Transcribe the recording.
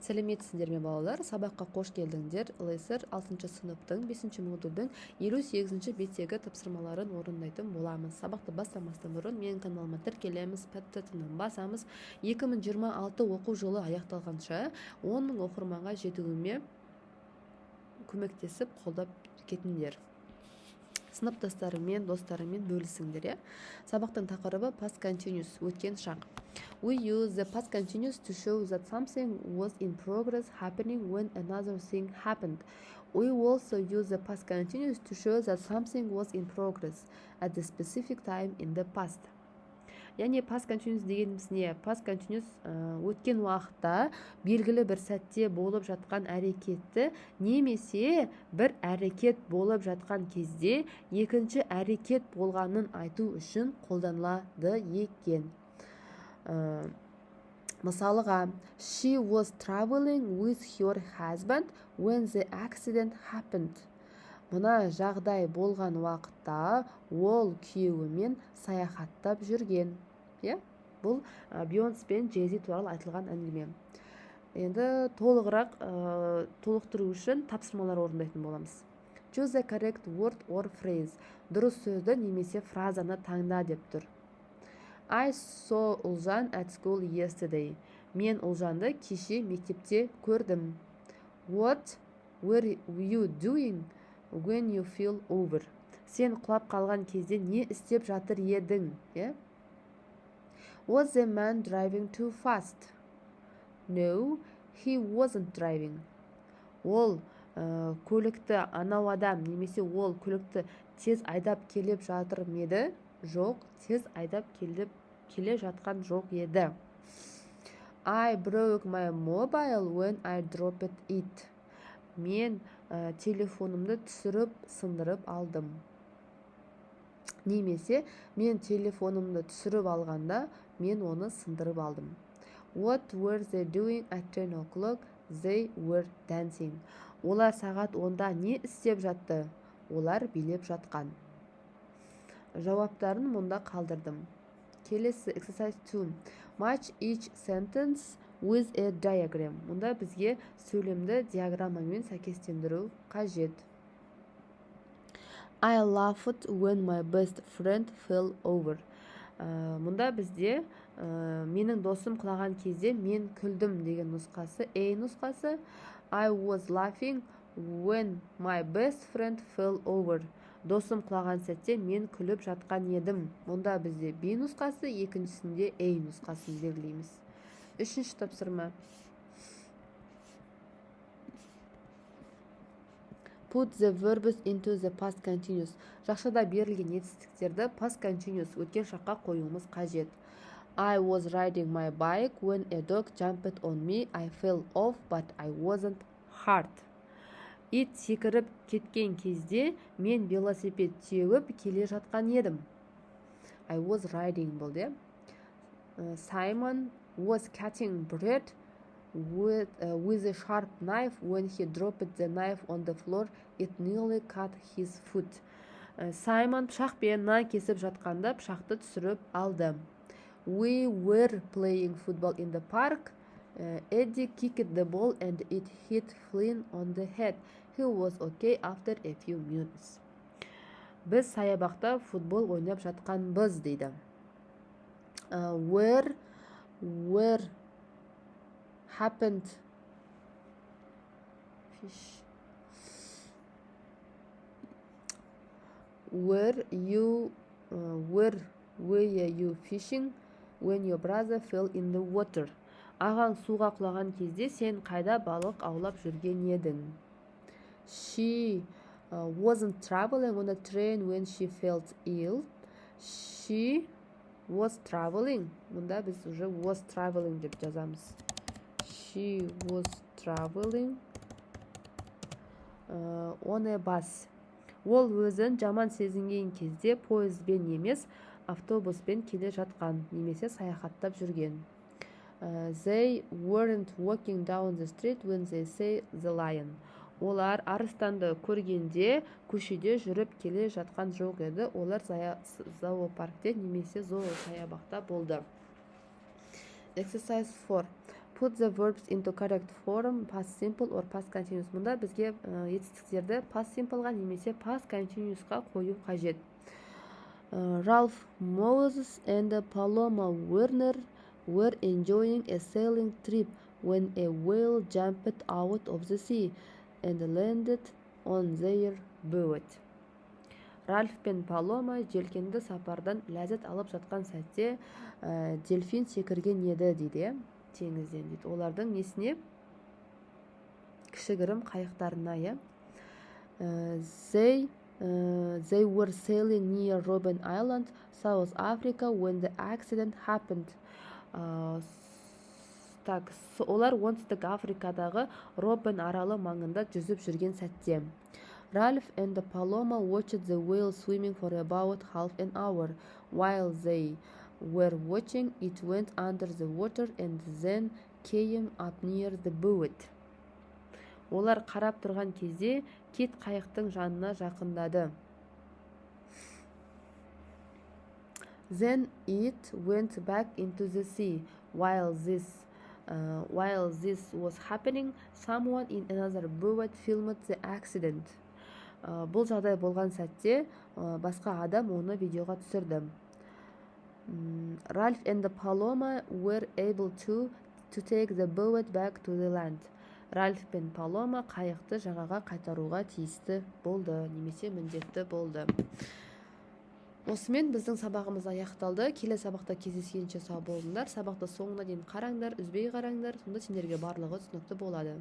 Сәлеметсіздер ме балалар? Сабаққа қош келдіңдер. Лесер 6 сыныптың 5 модульдің 58 беттегі тапсырмаларын орындайтын боламыз. Сабақты бастамастан бұрын менің каналыма тіркелеміз, подписканы басамыз. 2026 оқу жылы аяқталғанша 10 000 оқырманға жетуіме көмектесіп қолдап кетіңдер. Сыныптастарымен, достарымен бөлісіңдер. Сабақтың тақырыбы past continuous, өткен шақ. We use the past continuous to show that something was in progress happening when another thing happened. We also use the past continuous to show that something was in progress at the specific time in the past. Яғни past continuous дегеніміз не? Past continuous өткен уақытта белгілі бір сәтте болып жатқан әрекетті немесе бір әрекет болып жатқан кезде екінші әрекет болғанын айту үшін қолданылады екен. Мысалыға, she was traveling with her husband when the accident happened. Мына жағдай болған уақытта ол күйеуімен саяхаттап жүрген. Бұл Бейонс пен Джей-Зи туралы айтылған әңгіме. Енді толықтыру үшін тапсырмалар орындайтын боламыз. Choose the correct word or phrase. Дұрыс сөзді немесе фразаны таңда деп тұр. I saw Ұлжан at school yesterday. Мен Ұлжанды кеше мектепте көрдім. What were you doing when you fell over? Сен құлап қалған кезде не істеп жатыр едің? Was the man driving too fast? No, he wasn't driving. Ол көлікті анау адам немесе ол көлікті тез айдап келіп жатыр меді? Жоқ, тез айдап келе жатқан жоқ еді. I broke my mobile when I dropped it. Мен телефонымды түсіріп, сындырып алдым. Немесе мен телефонымды түсіріп алғанда мен оны сындырып алдым. What were they doing at 10 o'clock? They were dancing. Олар сағат 10-да не істеп жатты? Олар билеп жатқан. Жауаптарын мұнда қалдырдым. Келесі exercise 2. Match each sentence with a diagram. Мұнда бізге сөйлемді диаграммамен сәйкестендіру қажет. I laughed when my best friend fell over. Мұнда бізде менің досым құлаған кезде мен күлдім деген нұсқасы A нұсқасы. I was laughing when my best friend fell over. Досым құлаған сәтте мен күліп жатқан едім. Мұнда бізде B нұсқасы, екіншісінде A нұсқасын белгілейміз. Үшінші тапсырма. Put the verbs into the past continuous. Жақшада берілген етістіктерді past continuous өткен шаққа қоюымыз қажет. I was riding my bike when a dog jumped on me. I fell off, but I wasn't hurt. Ит секіріп кеткен кезде мен велосипед теуіп келе жатқан едім. I was riding болды. Simon was cutting bread with a sharp knife. When he dropped the knife on the floor, it nearly cut his foot. Simon пышақпен нан кесіп жатқанда пышақты түсіріп алды. We were playing football in the park. Eddie kicked the ball and it hit Flynn on the head. He was okay after a few minutes. Біз саябақта футбол ойнап жатқанбыз дейді. Where happened were you fishing when your brother fell in the water? Ағаң суға құлаған кезде сен қайда балық аулап жүрген едің? She wasn't traveling on a train when she felt ill. She was traveling. Мұнда біз уже was traveling деп жазамыз. She was traveling on a bus. Ол өзін жаман сезінген кезде пойызбен емес, автобуспен келе жатқан, немесе саяхаттап жүрген. They weren't walking down the street when they saw the lion. Олар арыстанды көргенде көшеде жүріп келе жатқан жоқ еді. Олар зоопаркте немесе саябақта болды. Exercise 4. Put the verbs into correct form, past simple or past continuous. Мұнда бізге етістіктерді past simpleға немесе past continuousқа қою қажет. Ralph Moses and Paloma Werner were enjoying a sailing trip when a whale jumped out of the sea and landed on their boat. Ральф пен Палома желкенді сапардан ләззат алып жатқан сәтте дельфин секірген еді дейді, теңізден дейді. Олардың несіне? Кішігірім қайықтарына, They were sailing near Robben Island, South Africa, when the accident happened. Олар оңтүстік Африкадағы Роббен аралы маңында жүзіп жүрген сәтте. Ralph and Paloma watched the whale swimming for about half an hour. While they were watching, it went under the water and then came up near the boat. Олар қарап тұрған кезде кит қайықтың жанына жақындады. Then it went back into the sea. While this was happening, someone in another boat filmed the accident. Бұл жағдай болған сәтте басқа адам оны видеоға түсірді. Ralph and Paloma were able to take the boat back to the land. Ральф пен Палома қайықты жағаға қайтаруға тиісті болды, немесе міндетті болды. Осымен біздің сабағымыз аяқталды. Келесі сабақта кездескенше сау болыңдар. Сабақты соңына дейін қараңдар, үзбей қараңдар. Сонда сендерге барлығы түсінікті болады.